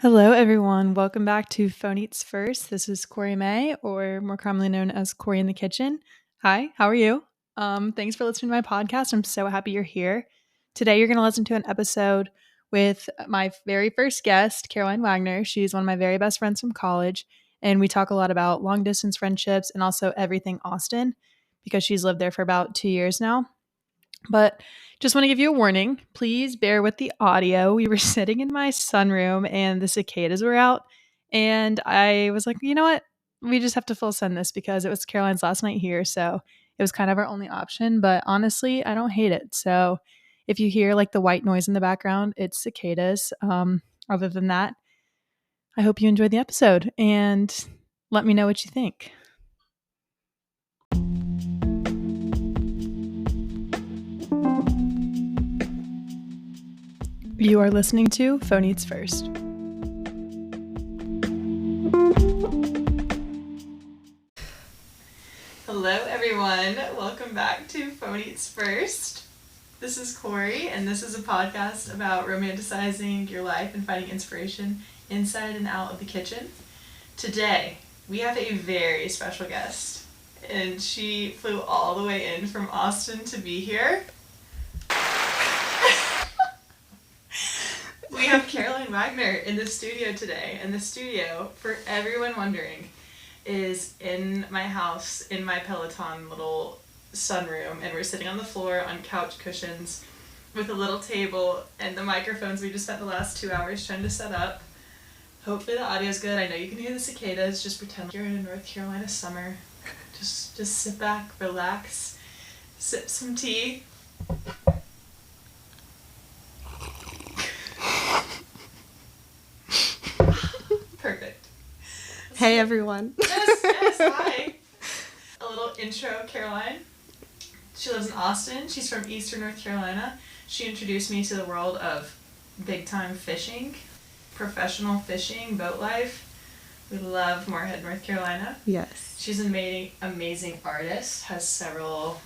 Hello, everyone. Welcome back to Phone Eats First. This is Corey May, or more commonly known as Corey in the Kitchen. Hi, how are you? Thanks for listening to my podcast. I'm so happy you're here. Today, you're going to listen to an episode with my very first guest, Caroline Wagner. She's one of my very best friends from college, and we talk a lot about long distance friendships and also everything Austin because she's lived there for about 2 years now. But just want to give you a warning. Please bear with the audio. We were sitting in my sunroom and the cicadas were out. And I was like, you know what? We just have to full send this because it was Caroline's last night here. So it was kind of our only option. But honestly, I don't hate it. So if you hear like the white noise in the background, it's cicadas. Other than that, I hope you enjoyed the episode and let me know what you think. You are listening to Phone Eats First. Hello, everyone. Welcome back to Phone Eats First. This is Corey, and this is a podcast about romanticizing your life and finding inspiration inside and out of the kitchen. Today, we have a very special guest, and she flew all the way in from Austin to be here. We have Caroline Wagner in the studio today, and the studio, for everyone wondering, is in my house, in my Peloton little sunroom, and we're sitting on the floor on couch cushions with a little table and the microphones we just spent the last 2 hours trying to set up. Hopefully the audio's good. I know you can hear the cicadas. Just pretend you're in a North Carolina summer. Just sit back, relax, sip some tea. Perfect. Hey everyone. Yes, hi. A little intro, Caroline. She lives in Austin. She's from Eastern North Carolina. She introduced me to the world of big time fishing, professional fishing, boat life. We love Moorhead, North Carolina. Yes. She's an amazing artist, has several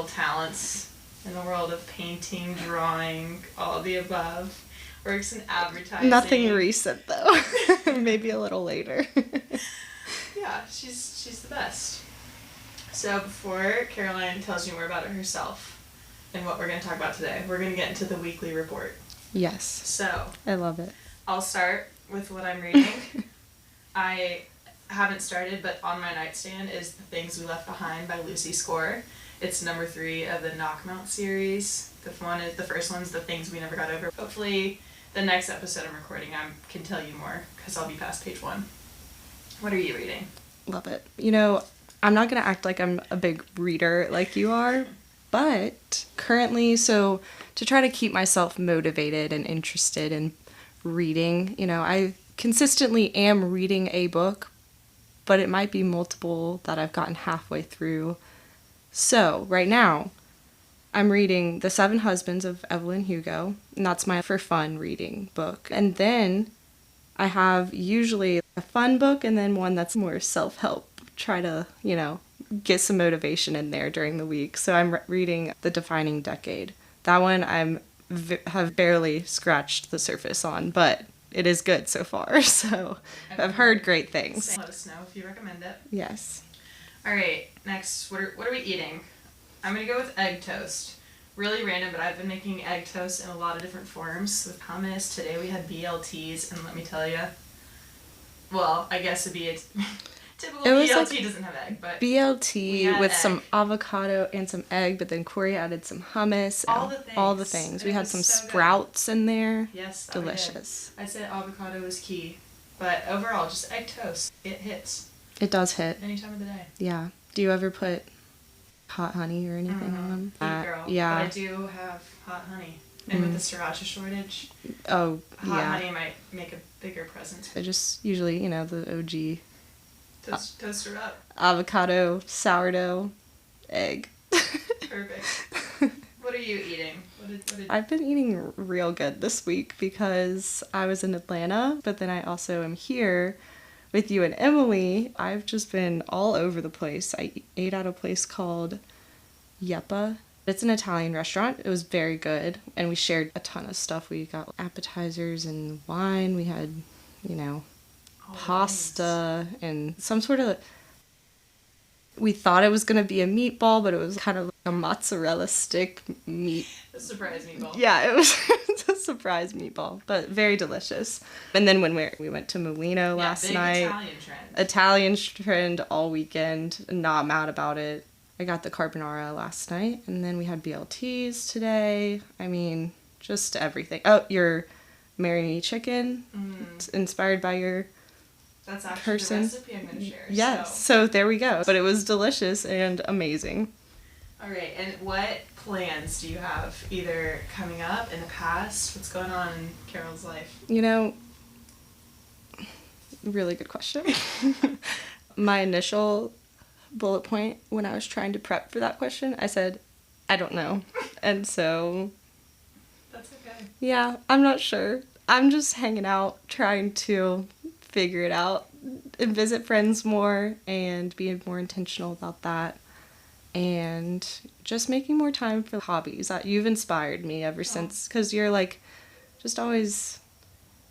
talents in the world of painting, drawing, all of the above. Works in advertising. Nothing recent though. Maybe a little later. Yeah, she's the best. So before Caroline tells you more about it herself and what we're going to talk about today, we're going to get into the weekly report. Yes. So I love it. I'll start with what I'm reading. I haven't started, but on my nightstand is The Things We Left Behind by Lucy Score. It's number 3 of the Knockmount series. The first one's The Things We Never Got Over. Hopefully the next episode I'm recording I can tell you more because I'll be past page 1. What are you reading? Love it. You know, I'm not going to act like I'm a big reader like you are, but currently, so to try to keep myself motivated and interested in reading, you know, I consistently am reading a book, but it might be multiple that I've gotten halfway through. So right now, I'm reading The 7 Husbands of Evelyn Hugo, and that's my for fun reading book. And then I have usually a fun book and then one that's more self-help. Try to, you know, get some motivation in there during the week. So I'm reading The Defining Decade. That one have barely scratched the surface on, but it is good so far. So I've heard great things. Let us know if you recommend it. Yes. All right, next, what are we eating? I'm going to go with egg toast. Really random, but I've been making egg toast in a lot of different forms with hummus. Today we had BLTs, and let me tell you, well, I guess it'd be a typical BLT doesn't have egg, but BLT with egg. Some avocado and some egg, but then Corey added some hummus. All the things. We had some sprouts in there. Yes, delicious. I said avocado was key, but overall, just egg toast. It hits. It does hit. Any time of the day. Yeah. Do you ever put hot honey or anything on them? Girl. Yeah. But I do have hot honey. And with the sriracha shortage, hot honey might make a bigger presence. I just usually, you know, the OG. Toast her up. Avocado, sourdough, egg. Perfect. What are you eating? I've been eating real good this week because I was in Atlanta, but then I also am here with you and Emily. I've just been all over the place. I ate at a place called YEPPA. It's an Italian restaurant. It was very good. And we shared a ton of stuff. We got appetizers and wine. We had, pasta and some sort of... We thought it was going to be a meatball, but it was kind of like a mozzarella stick meat. A surprise meatball. Yeah, it was a surprise meatball, but very delicious. And then when we went to Mulino last night. Italian trend. Italian trend all weekend. Not mad about it. I got the carbonara last night, and then we had BLTs today. I mean, just everything. Oh, your Marry Me chicken. It's inspired by your... That's actually the recipe I'm going to share. Yes, so there we go. But it was delicious and amazing. All right, and what plans do you have, either coming up, in the past? What's going on in Carol's life? Really good question. My initial bullet point when I was trying to prep for that question, I said, I don't know. And so... That's okay. Yeah, I'm not sure. I'm just hanging out, trying to figure it out and visit friends more and being more intentional about that and just making more time for hobbies. You've inspired me ever since, because you're like just always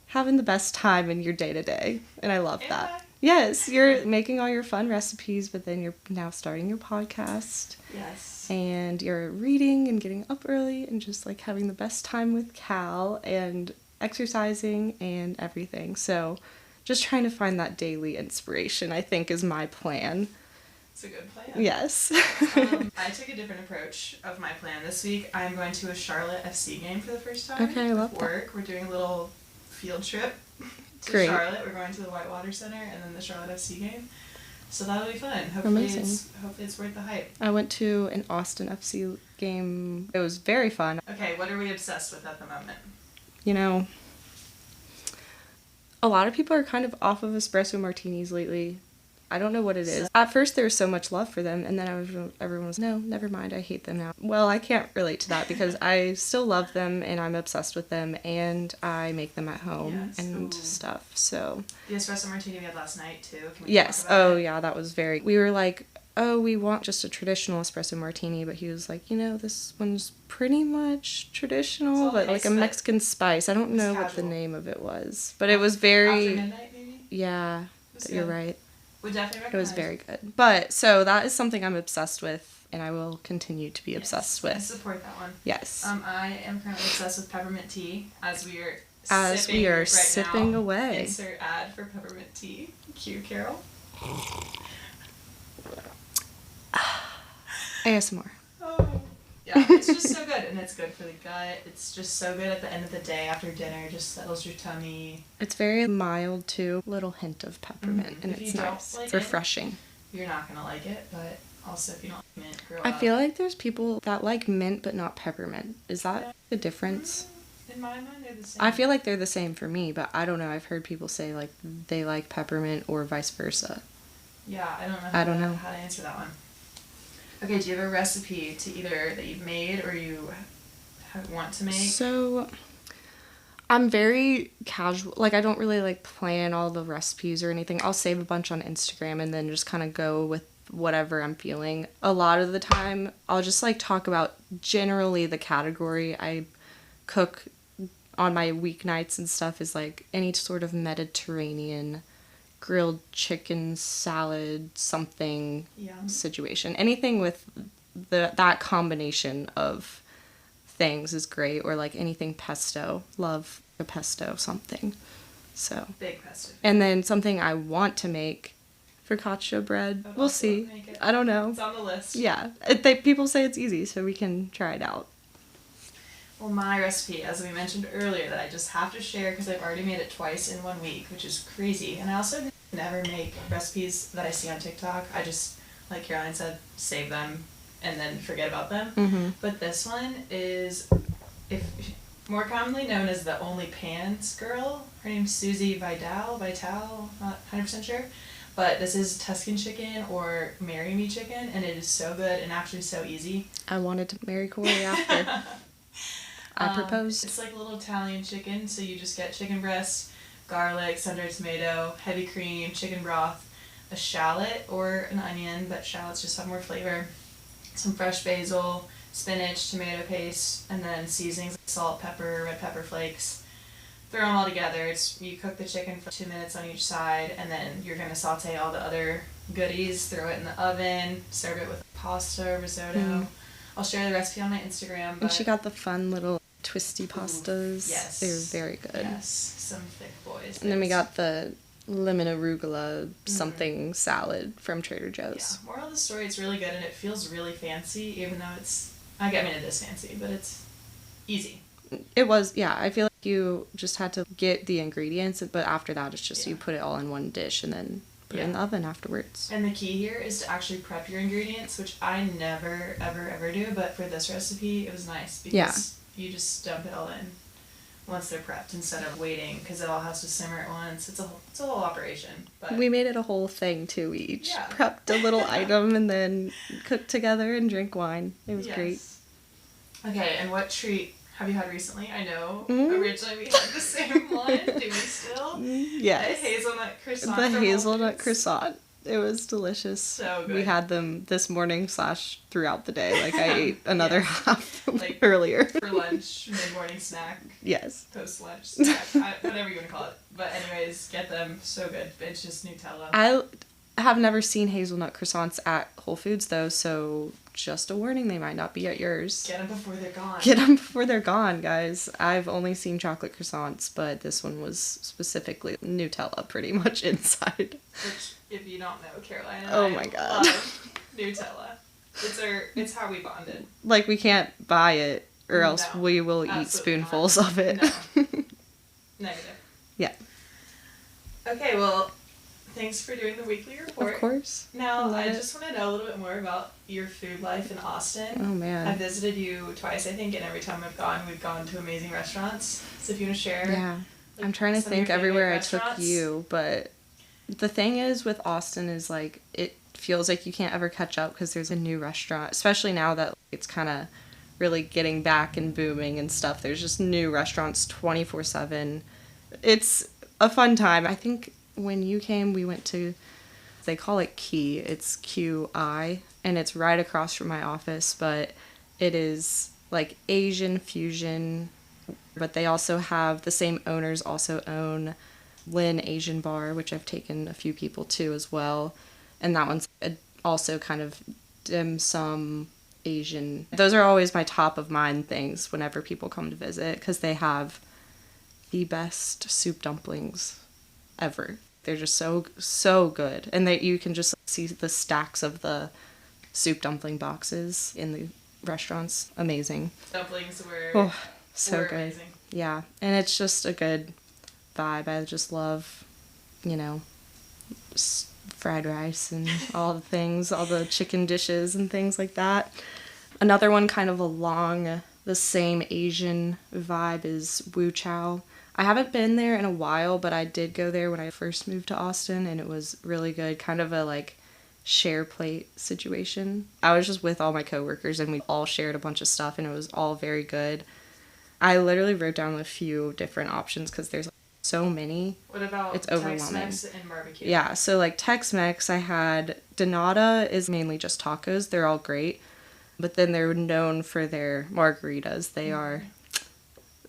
having the best time in your day-to-day, and I love that. Yes, you're making all your fun recipes, but then you're now starting your podcast. Yes. And you're reading and getting up early and just like having the best time with Cal and exercising and everything. So just trying to find that daily inspiration, I think, is my plan. It's a good plan. Yes. I took a different approach of my plan. This week, I'm going to a Charlotte FC game for the first time. Okay, I love that. Work. We're doing a little field trip to Great. Charlotte. We're going to the Whitewater Center and then the Charlotte FC game. So that'll be fun. Hopefully it's worth the hype. I went to an Austin FC game. It was very fun. Okay, what are we obsessed with at the moment? A lot of people are kind of off of espresso martinis lately. I don't know what it is. At first there was so much love for them, and then everyone was, no, never mind, I hate them now. Well, I can't relate to that because I still love them and I'm obsessed with them and I make them at home and stuff. So the espresso martini we had last night too. Can we yes. talk about it? Yeah, that was very... We were like, oh, we want just a traditional espresso martini, but he was like, this one's pretty much traditional, but like a Mexican spice. I don't know what the name of it was, but it was very... After midnight, maybe? Yeah, you're right. Would definitely recommend. It was very good. But, so that is something I'm obsessed with, and I will continue to be obsessed with. I support that one. Yes. I am currently obsessed with peppermint tea, as we are sipping now. away. Insert ad for peppermint tea. Cue, Carol. ASMR. Oh. Yeah, it's just so good, and it's good for the gut. It's just so good at the end of the day after dinner. Just settles your tummy. It's very mild too. Little hint of peppermint, and it's nice. It's refreshing. You're not gonna like it, but also if you don't like mint, grow up. I feel like there's people that like mint but not peppermint. Is that the difference? In my mind, they're the same. I feel like they're the same for me, but I don't know. I've heard people say like they like peppermint or vice versa. Yeah, I don't know how to answer that one. Okay, do you have a recipe to either that you've made or you want to make? So, I'm very casual. Like, I don't really, like, plan all the recipes or anything. I'll save a bunch on Instagram and then just kind of go with whatever I'm feeling. A lot of the time, I'll just, like, talk about generally the category I cook on my weeknights and stuff is, like, any sort of Mediterranean grilled chicken salad something situation. Anything with that combination of things is great, or like anything pesto. Love a pesto something. So big pesto. And then something I want to make, focaccia bread. We'll see. I don't know. It's on the list. Yeah. People say it's easy, so we can try it out. Well, my recipe, as we mentioned earlier, that I just have to share because I've already made it twice in 1 week, which is crazy. And I also never make recipes that I see on TikTok. I just, like Caroline said, save them and then forget about them. Mm-hmm. But this one is, more commonly known as the Only Pans girl. Her name's Susie Vital, not 100% sure. But this is Tuscan chicken or Marry Me chicken, and it is so good and actually so easy. I wanted to marry Corey after. I proposed. It's like a little Italian chicken, so you just get chicken breast, garlic, sun-dried tomato, heavy cream, chicken broth, a shallot or an onion, but shallots just have more flavor, some fresh basil, spinach, tomato paste, and then seasonings, salt, pepper, red pepper flakes. Throw them all together. You cook the chicken for 2 minutes on each side, and then you're going to saute all the other goodies, throw it in the oven, serve it with pasta, risotto. I'll share the recipe on my Instagram. But and she got the fun little twisty pastas. Yes. They were very good. Yes, some thick boys. And then we got the lemon arugula something salad from Trader Joe's. Yeah, moral of the story, it's really good, and it feels really fancy, even though I mean, it is fancy, but it's easy. It was, yeah. I feel like you just had to get the ingredients, but after that, it's just you put it all in one dish and then put it in the oven afterwards. And the key here is to actually prep your ingredients, which I never, ever, ever do, but for this recipe, it was nice because you just dump it all in once they're prepped instead of waiting, because it all has to simmer at once. It's a whole operation. But we made it a whole thing too. We each prepped a little item and then cooked together and drank wine. It was great. Okay, and what treat have you had recently? I know originally we had the same one. Do we still? Yes. The hazelnut croissant. The hazelnut croissant. It was delicious. So good. We had them this morning / throughout the day. Like I ate another half earlier. For lunch, mid-morning snack. Yes. Post-lunch snack. Whatever you want to call it. But anyways, get them. So good. It's just Nutella. I have never seen hazelnut croissants at Whole Foods though, so just a warning, they might not be at yours. Get them before they're gone. Get them before they're gone, guys. I've only seen chocolate croissants, but this one was specifically Nutella pretty much inside. Which, if you don't know, Caroline and oh my God. love Nutella. It's how we bonded. Like, we can't buy it, or else we will eat spoonfuls of it. No. Negative. Yeah. Okay, well, thanks for doing the weekly report. Of course. Now, I just want to know a little bit more about your food life in Austin. Oh, man. I've visited you twice, I think, and every time I've gone, we've gone to amazing restaurants. So if you want to share. Yeah. I'm trying to think everywhere I took you, but the thing is with Austin is, like, it feels like you can't ever catch up because there's a new restaurant, especially now that it's kind of really getting back and booming and stuff. There's just new restaurants 24/7. It's a fun time. I think when you came, we went to, they call it Key. It's QI, and it's right across from my office, but it is like Asian fusion, but they also have, the same owners also own Lin Asian Bar, which I've taken a few people to as well, and that one's also kind of dim sum Asian. Those are always my top of mind things whenever people come to visit, because they have the best soup dumplings ever. They're just so good, and you can just see the stacks of the soup dumpling boxes in the restaurants. Amazing. Dumplings were so good. Amazing. Yeah, and it's just a good vibe. I just love, fried rice and all the things, all the chicken dishes and things like that. Another one kind of along the same Asian vibe is Chow. I haven't been there in a while, but I did go there when I first moved to Austin, and it was really good. Kind of a, share plate situation. I was just with all my coworkers, and we all shared a bunch of stuff, and it was all very good. I literally wrote down a few different options because there's so many. What about it's overwhelming. Tex-Mex and barbecue? Yeah, so Tex-Mex, I had Nada is mainly just tacos. They're all great, but then they're known for their margaritas. They are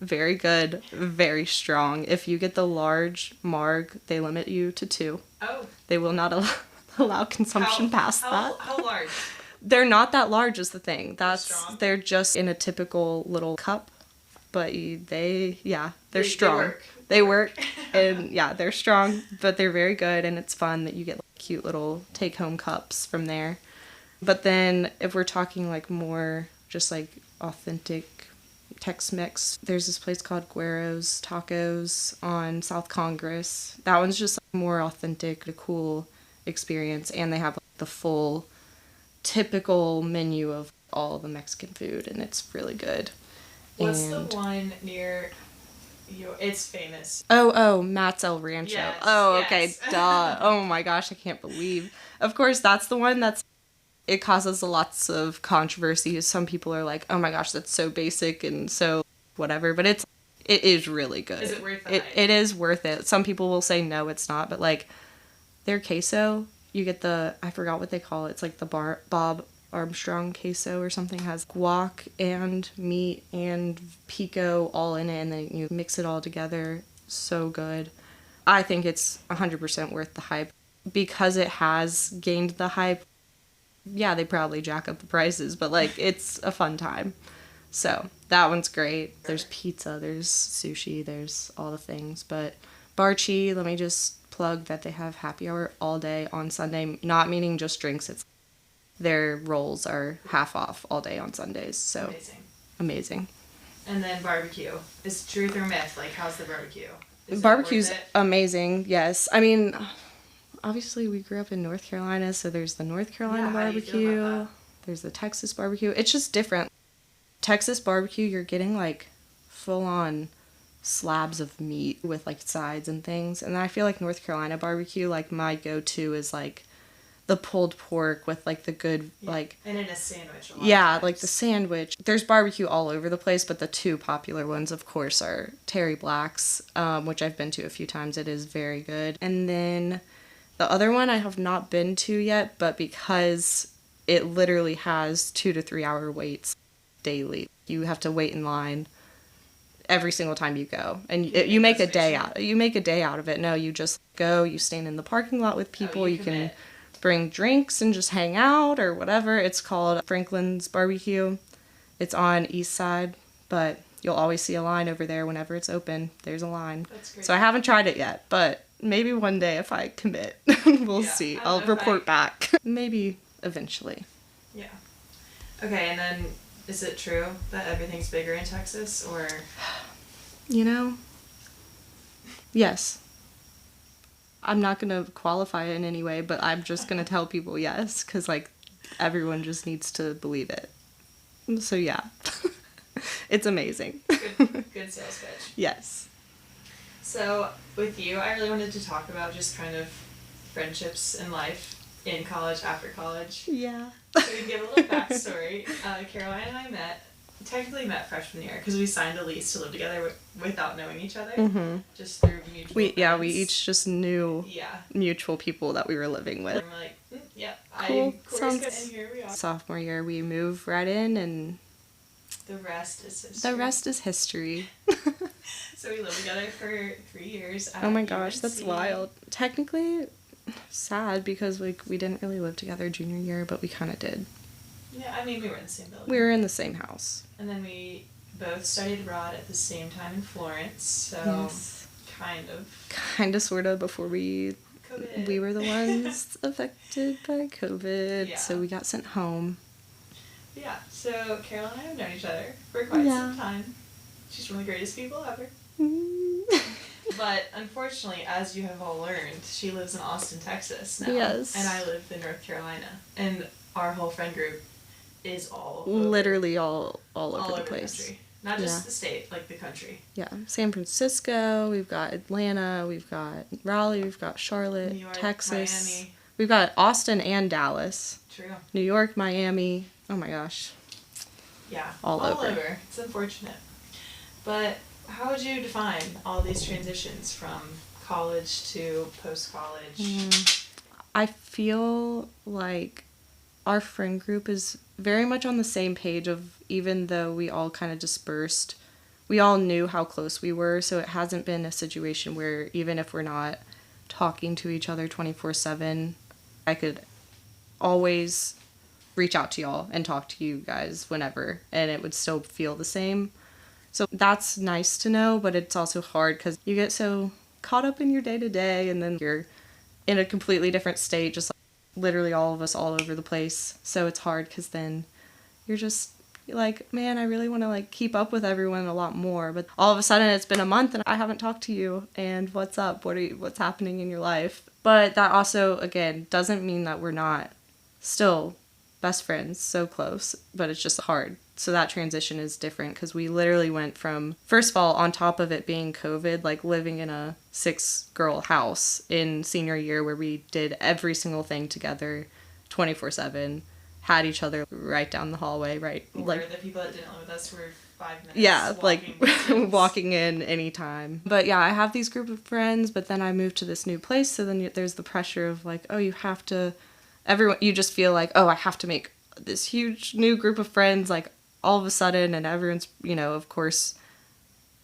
very good, very strong. If you get the large marg, they limit you to 2. Oh. They will not allow consumption past that. How large? They're not that large is the thing. They're just in a typical little cup, but they're strong. They work, and they're strong, but they're very good, and it's fun that you get cute little take-home cups from there. But then if we're talking more just authentic Tex-Mex, there's this place called Guero's Tacos on South Congress. That one's just more authentic, a cool experience, and they have the full typical menu of all the Mexican food, and it's really good. What's the one near you? It's famous. Oh, Matt's El Rancho. Yes, okay, duh. Oh my gosh, I can't believe. Of course, that's the one it causes lots of controversy. Some people are like, oh my gosh, that's so basic and so whatever, but it is really good. Is it worth it? It is worth it. Some people will say no, it's not, but their queso, you get I forgot what they call it. It's the Armstrong queso or something, has guac and meat and pico all in it, and then you mix it all together. So good. I think it's 100% worth the hype. Because it has gained the hype, yeah, they probably jack up the prices, but like it's a fun time. So that one's great. There's pizza, there's sushi, there's all the things. But BarChi, let me just plug that they have happy hour all day on Sunday, not meaning just drinks. It's their rolls are half off all day on Sundays. So amazing. And then barbecue. Is truth or myth? Like, how's the barbecue? Barbecue's amazing, yes. I mean, obviously we grew up in North Carolina, so there's the North Carolina barbecue. There's the Texas barbecue. It's just different. Texas barbecue, you're getting like full on slabs of meat with like sides and things. And then I feel like North Carolina barbecue, like my go-to is like the pulled pork with like the good like, and in a sandwich. Like the sandwich. There's barbecue all over the place, but the two popular ones, of course, are Terry Black's, which I've been to a few times. It is very good. And then the other one I have not been to yet, but because it literally has 2 to 3 hour waits daily, you have to wait in line every single time you go, and you make a day out. You make a day out of it. No, you just go. You stand in the parking lot with people. You can bring drinks and just hang out or whatever. It's called Franklin's Barbecue. It's on East Side, but you'll always see a line over there whenever it's open. There's a line. That's great. So I haven't tried it yet, but maybe one day if I commit, we'll see. I'll report back. Maybe eventually. Yeah. Okay, and then is it true that everything's bigger in Texas, or? You know, yes. I'm not going to qualify it in any way, but I'm just going to tell people yes, because, like, everyone just needs to believe it. So, yeah. It's amazing. Good sales pitch. Yes. So, with you, I really wanted to talk about just kind of friendships in life, in college, after college. Yeah. So, to give a little backstory, Caroline and I technically met freshman year because we signed a lease to live together without knowing each other, just through mutual friends. Yeah, we each just knew mutual people that we were living with. And we're like, cool. Sounds good. And here we are. Sophomore year, we moved right in, and the rest is history. The rest is history. So we lived together for 3 years. Oh my gosh, that's wild. Technically, sad because we didn't really live together junior year, but we kind of did. Yeah, I mean, we were in the same building. We were in the same house. And then we both studied abroad at the same time in Florence, so kind of, sort of, before we were the ones affected by COVID, so we got sent home. Yeah, so Caroline and I have known each other for quite some time. She's one of the greatest people ever. But unfortunately, as you have all learned, she lives in Austin, Texas now. Yes. And I live in North Carolina. And our whole friend group is literally all over the place. The country. Not just the state, like the country. Yeah. San Francisco, we've got Atlanta, we've got Raleigh, we've got Charlotte, New York, Texas. Miami. We've got Austin and Dallas. True. New York, Miami. Oh my gosh. Yeah. All over. It's unfortunate. But how would you define all these transitions from college to post-college? I feel like our friend group is very much on the same page of, even though we all kind of dispersed, we all knew how close we were, so it hasn't been a situation where even if we're not talking to each other 24/7, I could always reach out to y'all and talk to you guys whenever, and it would still feel the same. So that's nice to know, but it's also hard because you get so caught up in your day-to-day, and then you're in a completely different state, just like literally all of us all over the place. So it's hard because then you're just like, man, I really want to like keep up with everyone a lot more, but all of a sudden it's been a month and I haven't talked to you, and what's up? What's happening in your life? But that also, again, doesn't mean that we're not still best friends, so close, but it's just hard. So that transition is different because we literally went from, first of all, on top of it being COVID, like living in a 6-girl house in senior year where we did every single thing together 24/7, had each other right down the hallway, right? Or like the people that didn't live with us were 5 minutes. Yeah, like walking in anytime. But yeah, I have these group of friends, but then I moved to this new place, so then there's the pressure of like, oh, you have to, you just feel like, oh, I have to make this huge new group of friends, like, all of a sudden, and everyone's, of course,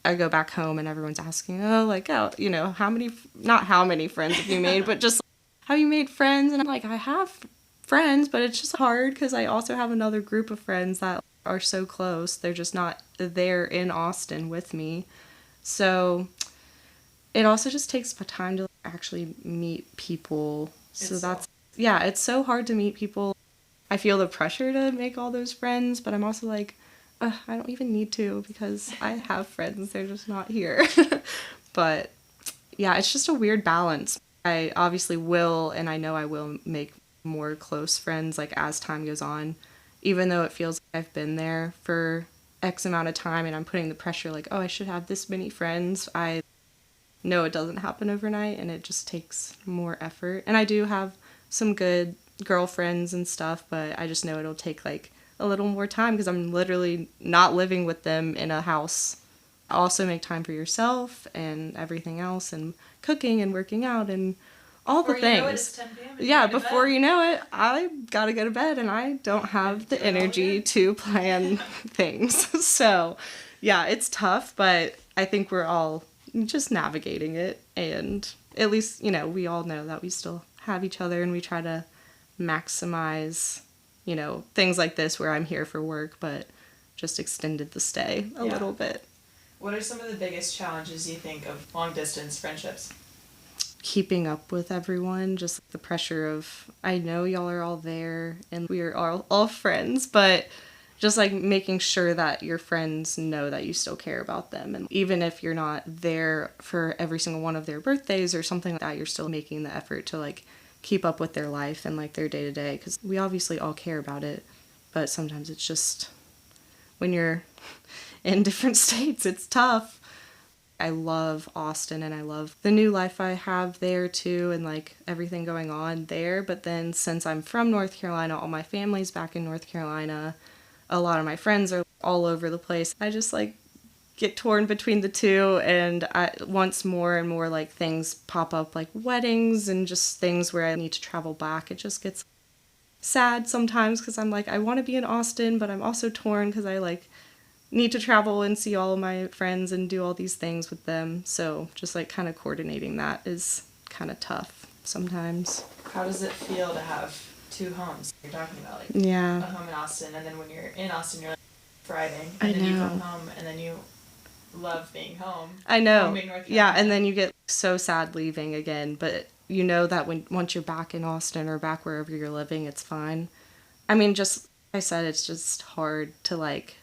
I go back home and everyone's asking, how many, not how many friends have you made, but just, have you made friends? And I'm like, I have friends, but it's just hard because I also have another group of friends that are so close. They're just not there in Austin with me. So it also just takes time to actually meet people. It's so hard to meet people. I feel the pressure to make all those friends, but I'm also like, I don't even need to because I have friends. They're just not here. But yeah, it's just a weird balance. I obviously will, and I know I will make more close friends like as time goes on, even though it feels like I've been there for X amount of time and I'm putting the pressure like, oh, I should have this many friends. I know it doesn't happen overnight and it just takes more effort. And I do have some good girlfriends and stuff, but I just know it'll take like a little more time because I'm literally not living with them in a house. Also make time for yourself and everything else and cooking and working out and all the things. Yeah, before you know it, I gotta go to bed and I don't have the energy to plan things. So, yeah, it's tough, but I think we're all just navigating it. And at least, we all know that we still have each other and we try to maximize, things like this where I'm here for work, but just extended the stay a little bit. What are some of the biggest challenges you think of long distance friendships? Keeping up with everyone, just the pressure of, I know y'all are all there and we are all friends, but just like making sure that your friends know that you still care about them. And even if you're not there for every single one of their birthdays or something like that, you're still making the effort to like keep up with their life and like their day to day, because we obviously all care about it, but sometimes it's just when you're in different states, it's tough. I love Austin and I love the new life I have there too and like everything going on there. But then since I'm from North Carolina, all my family's back in North Carolina. A lot of my friends are all over the place. I just like get torn between the two, and once more and more like things pop up like weddings and just things where I need to travel back. It just gets sad sometimes because I'm like, I want to be in Austin, but I'm also torn because I like need to travel and see all of my friends and do all these things with them. So just like kind of coordinating that is kind of tough sometimes. How does it feel to have two homes? You're talking about like a home in Austin, and then when you're in Austin, you're like thriving, and then you come home, and then you love being home. I know. Yeah, and then you get so sad leaving again, but you know that once you're back in Austin or back wherever you're living, it's fine. I mean, just like I said, it's just hard to like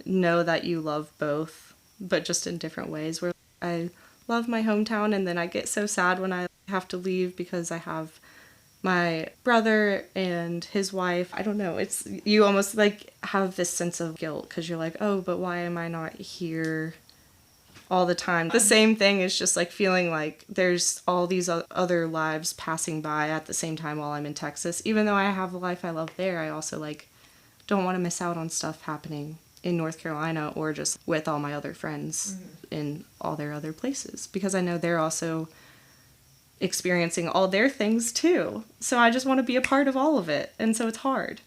know that you love both, but just in different ways. Where I love my hometown, and then I get so sad when I have to leave because I have my brother and his wife. I don't know, it's, you almost like have this sense of guilt because you're like, oh, but why am I not here all the time? The same thing is just like feeling like there's all these other lives passing by at the same time while I'm in Texas. Even though I have the life I love there, I also like don't want to miss out on stuff happening in North Carolina or just with all my other friends in all their other places, because I know they're also experiencing all their things too. So I just want to be a part of all of it. And so it's hard.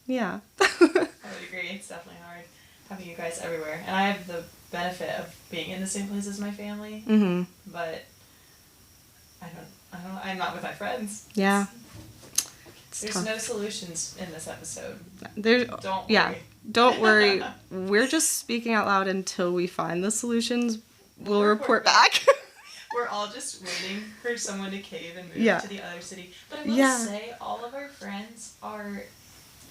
Yeah. I would agree. It's definitely hard having you guys everywhere. And I have the benefit of being in the same place as my family. Mm-hmm. But I don't, I'm not with my friends. Yeah. There's tough. No solutions in this episode. Don't worry. Yeah. Don't worry. We're just speaking out loud until we find the solutions. We'll report back. We're all just waiting for someone to cave and move to the other city. But I will say, all of our friends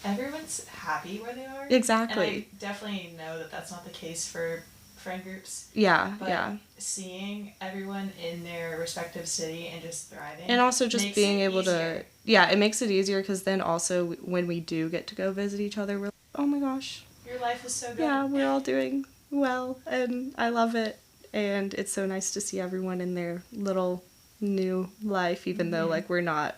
everyone's happy where they are. Exactly. And I definitely know that that's not the case for friend groups. Yeah, but seeing everyone in their respective city and just thriving. And also just being able to, it makes it easier because then also when we do get to go visit each other, we're like, oh my gosh. Your life is so good. Yeah, we're all doing well and I love it. And it's so nice to see everyone in their little new life, even though, like, we're not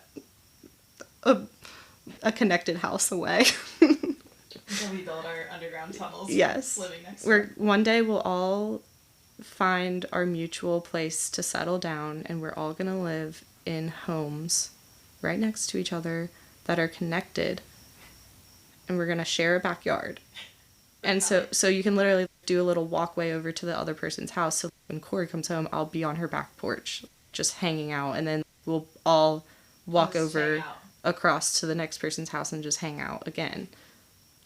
a connected house away. Until we build our underground tunnels. Yes. Living next door. One day we'll all find our mutual place to settle down, and we're all going to live in homes right next to each other that are connected and we're going to share a backyard. And so you can literally do a little walkway over to the other person's house. So when Corey comes home, I'll be on her back porch, just hanging out. And then we'll all walk over across to the next person's house and just hang out again.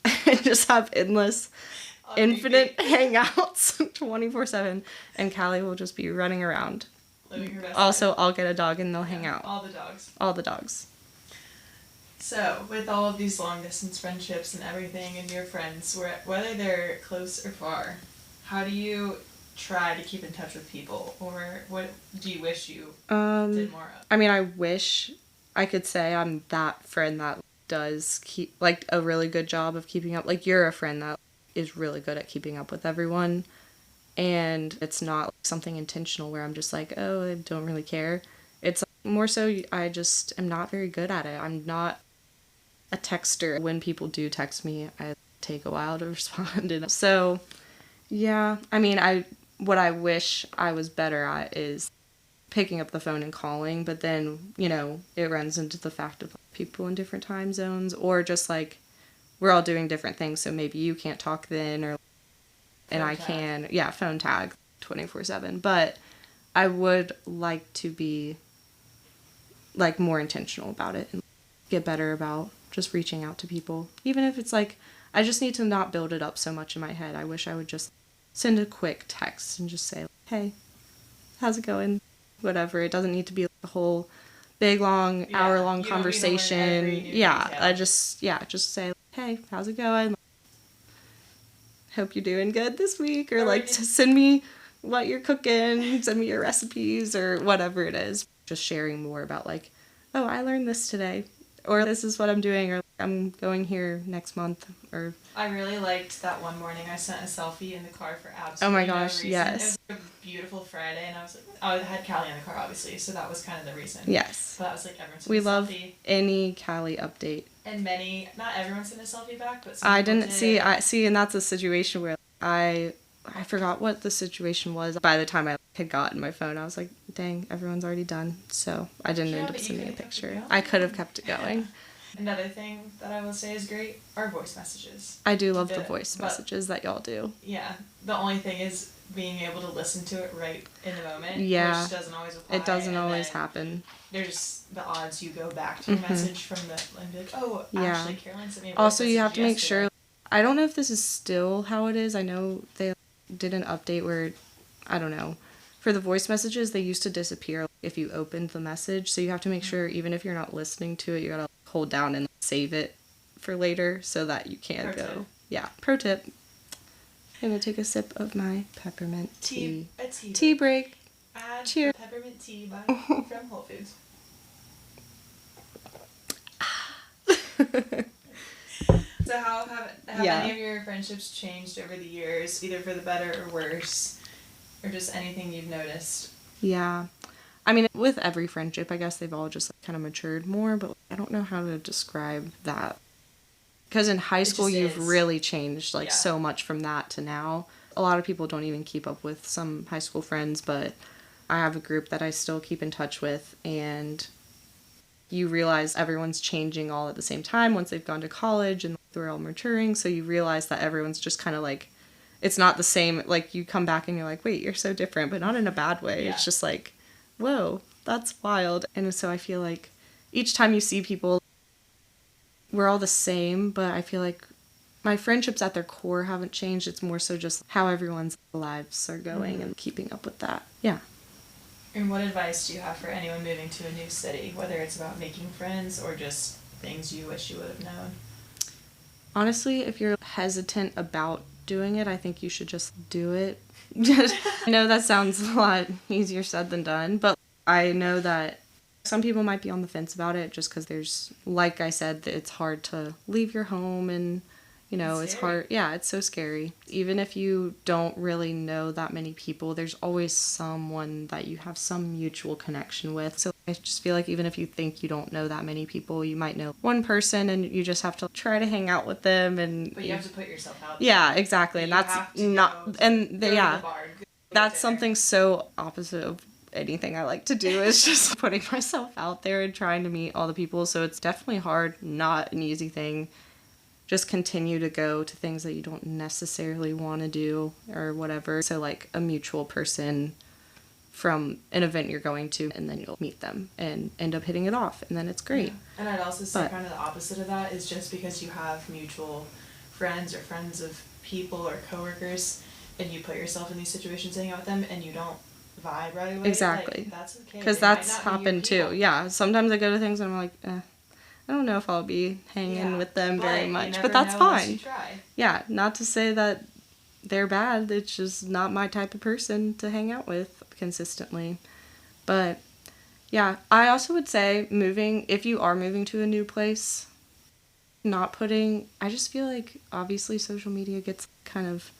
And just have infinite hangouts 24/7. And Callie will just be running around. Living her best Also, life. I'll get a dog and they'll hang out. All the dogs. All the dogs. So, with all of these long-distance friendships and everything and your friends, whether they're close or far, how do you try to keep in touch with people? Or what do you wish you did more of? I mean, I wish I could say I'm that friend that does keep, like, a really good job of keeping up. Like, you're a friend that is really good at keeping up with everyone. And it's not something intentional where I'm just like, oh, I don't really care. It's more so I just am not very good at it. I'm not a texter. When people do text me, I take a while to respond. And so, yeah, I mean, what I wish I was better at is picking up the phone and calling, but then, you know, it runs into the fact of people in different time zones, or just like we're all doing different things, so maybe you can't talk then, or and I can, phone tag 24/7. But I would like to be like more intentional about it and get better about just reaching out to people, even if it's like I just need to not build it up so much in my head. I wish I would just send a quick text and just say, hey, how's it going? Whatever. It doesn't need to be a whole big, long, hour-long conversation. I just say, hey, how's it going? Hope you're doing good this week. Or like, send me what you're cooking, send me your recipes, or whatever it is. Just sharing more about like, oh, I learned this today. Or this is what I'm doing, or I'm going here next month, or... I really liked that one morning I sent a selfie in the car for absolutely oh my gosh, no reason. yes. It was a beautiful Friday, and I was like, I had Callie in the car, obviously, so that was kind of the reason. Yes. But I was like, everyone sent we a love selfie. Any Callie update. And not everyone sent a selfie back, but some I people didn't did. see, and that's a situation where I forgot what the situation was. By the time I had gotten my phone, I was like, dang, everyone's already done. So I didn't end up sending a picture. I could have kept it going. Another thing that I will say is great are voice messages. I do love the voice messages that y'all do. Yeah. The only thing is being able to listen to it right in the moment. Yeah. Which doesn't always apply. It doesn't always happen. There's the odds you go back to a message from and be like, oh, actually, Caroline sent me a voice also, you have message to make yesterday. sure, I don't know if this is still how it is. I know they did an update where, I don't know, for the voice messages, they used to disappear if you opened the message. So you have to make sure, even if you're not listening to it, you gotta hold down and save it for later so that you can go. Tip. Yeah, pro tip. I'm gonna take a sip of my peppermint tea. Tea break. Add Cheers. Peppermint tea from Whole Foods. So how have any of your friendships changed over the years, either for the better or worse, or just anything you've noticed? Yeah. I mean, with every friendship, I guess they've all just kind of matured more, but I don't know how to describe that. Because in high school, you've really changed so much from that to now. A lot of people don't even keep up with some high school friends, but I have a group that I still keep in touch with, and you realize everyone's changing all at the same time once they've gone to college and they're all maturing, so you realize that everyone's just kind of like, it's not the same, like you come back and you're like, wait, you're so different, but not in a bad way. It's just like, whoa, that's wild. And so I feel like each time you see people, we're all the same, but I feel like my friendships at their core haven't changed. It's more so just how everyone's lives are going and keeping up with that. Yeah. And what advice do you have for anyone moving to a new city, whether it's about making friends or just things you wish you would have known? Honestly, if you're hesitant about doing it, I think you should just do it. I know that sounds a lot easier said than done, but I know that some people might be on the fence about it just because there's, like I said, it's hard to leave your home and, you know, it's hard. Yeah, it's so scary. Even if you don't really know that many people, there's always someone that you have some mutual connection with. So I just feel like even if you think you don't know that many people, you might know one person and you just have to try to hang out with them. But you have to put yourself out there. Yeah, exactly. And that's not, and yeah, that's something so opposite of anything I like to do is just putting myself out there and trying to meet all the people. So it's definitely hard, not an easy thing. just continue to go to things that you don't necessarily want to do or whatever. So like a mutual person from an event you're going to, and then you'll meet them and end up hitting it off, and then it's great. Yeah. And I'd also say kind of the opposite of that is just because you have mutual friends or friends of people or coworkers, and you put yourself in these situations hanging out with them, and you don't vibe right away. Exactly. Like, that's okay. Because that's happened too. Yeah. Sometimes I go to things and I'm like, I don't know if I'll be hanging with them very much, but that's fine. Yeah. Not to say that they're bad. It's just not my type of person to hang out with consistently. But yeah, I also would say if you are moving to a new place, I just feel like obviously social media gets kind of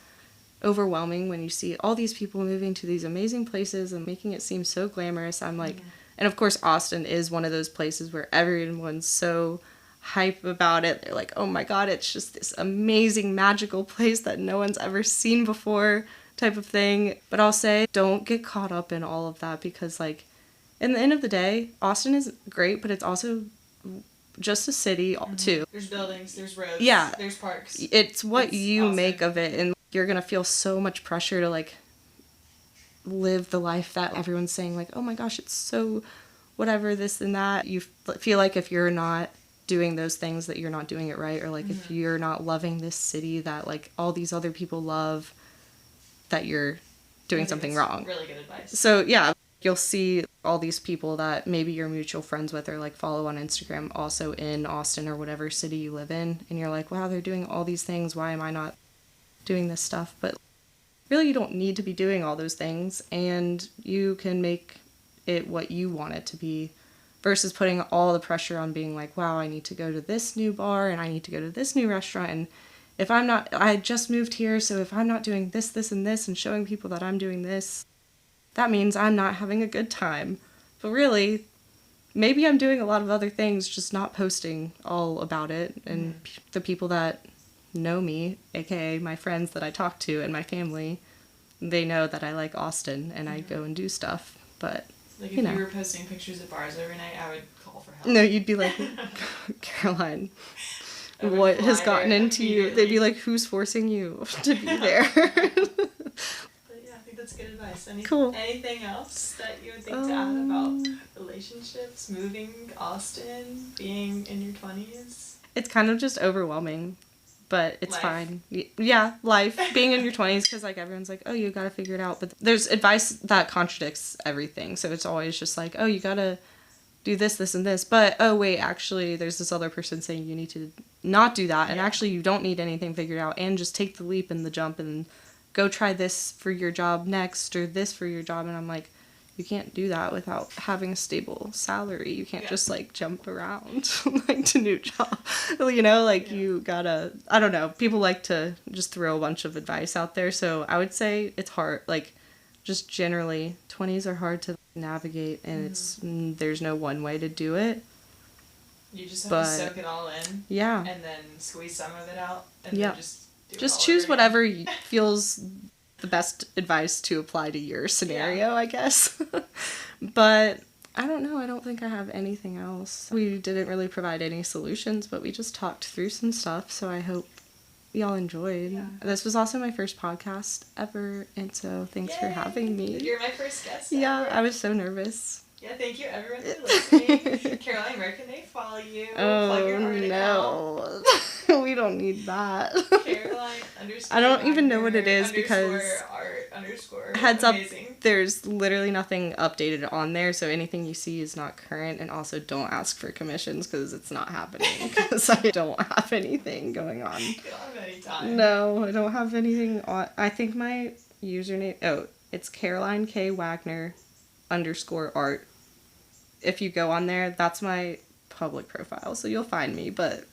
overwhelming when you see all these people moving to these amazing places and making it seem so glamorous. I'm like, and of course Austin is one of those places where everyone's so hype about it. They're like, oh my god, it's just this amazing magical place that no one's ever seen before type of thing. But I'll say, don't get caught up in all of that, because like in the end of the day, Austin is great, but it's also just a city too. There's buildings, there's roads, there's parks. It's what you make of it, and you're gonna feel so much pressure to like live the life that everyone's saying, like, oh my gosh, it's so whatever, this and that. You feel like if you're not doing those things that you're not doing it right, or like if you're not loving this city that like all these other people love, that you're doing something wrong. Really good advice. So yeah, you'll see all these people that maybe you're mutual friends with or like follow on Instagram also in Austin or whatever city you live in, and you're like, wow, they're doing all these things, why am I not doing this stuff? But really, you don't need to be doing all those things, and you can make it what you want it to be, versus putting all the pressure on being like, wow, I need to go to this new bar and I need to go to this new restaurant, and if I'm not, I just moved here, so if I'm not doing this, this, and this, and showing people that I'm doing this, that means I'm not having a good time. But really, maybe I'm doing a lot of other things, just not posting all about it. And the people that know me, aka my friends that I talk to and my family, they know that I like Austin and I go and do stuff. But like if you were posting pictures of bars every night, I would call for help. No, you'd be like, Caroline, what has gotten into you? They'd be like, who's forcing you to be there? But yeah, I think that's good advice. Cool. Anything else that you would think to add about relationships, moving, Austin, being in your 20s? It's kind of just overwhelming, but it's fine. Yeah, life, being in your 20s, because like everyone's like, oh, you gotta figure it out. But there's advice that contradicts everything. So it's always just like, oh, you gotta do this, this, and this. But, oh, wait, actually, there's this other person saying you need to not do that. And actually, you don't need anything figured out. And just take the leap and the jump and go try this for your job next or this for your job. And I'm like, you can't do that without having a stable salary. You can't just, like, jump around, like, to new job. You know, like, you gotta, I don't know. People like to just throw a bunch of advice out there. So I would say it's hard. Like, just generally, 20s are hard to navigate, and there's no one way to do it. You just have to soak it all in. Yeah. And then squeeze some of it out. And then just choose whatever feels the best advice to apply to your scenario, I guess. But I don't know. I don't think I have anything else. We didn't really provide any solutions, but we just talked through some stuff. So I hope y'all enjoyed. Yeah. This was also my first podcast ever, and so thanks for having me. You're my first guest. Yeah, I was so nervous. Yeah, thank you everyone for listening. Caroline, where can they follow you? Plug your art account. We don't need that. Caroline _ I don't even know what it is because art _ heads amazing. Up, there's literally nothing updated on there, so anything you see is not current. And also don't ask for commissions because it's not happening because I don't have anything going on. You don't have any time. No, I don't have anything on. I think my username, it's Caroline K Wagner _art. If you go on there, that's my public profile, so you'll find me. But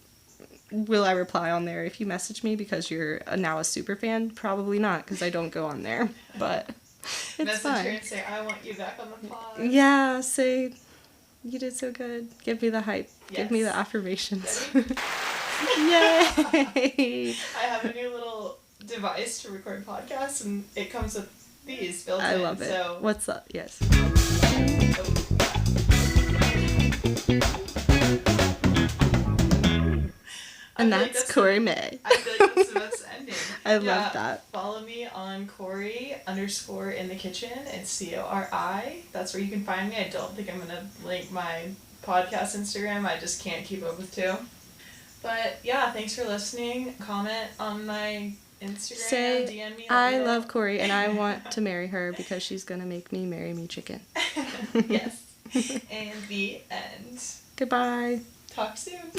will I reply on there if you message me because you're now a super fan? Probably not, because I don't go on there. But it's message fine. her and say, I want you back on the pod. Yeah, say, you did so good. Give me the hype. Yes. Give me the affirmations. Yay! I have a new little device to record podcasts, and it comes with these built in. I love it. So. What's up? Yes. And that's Corey May. I feel like that's the best ending. I love that. Follow me on Corey_in_the_kitchen. It's CORI. That's where you can find me. I don't think I'm going to link my podcast Instagram. I just can't keep up with two. But yeah, thanks for listening. Comment on my Instagram, DM me. I love Corey and I want to marry her because she's going to make me marry me chicken. Yes. And the end. Goodbye. Talk soon.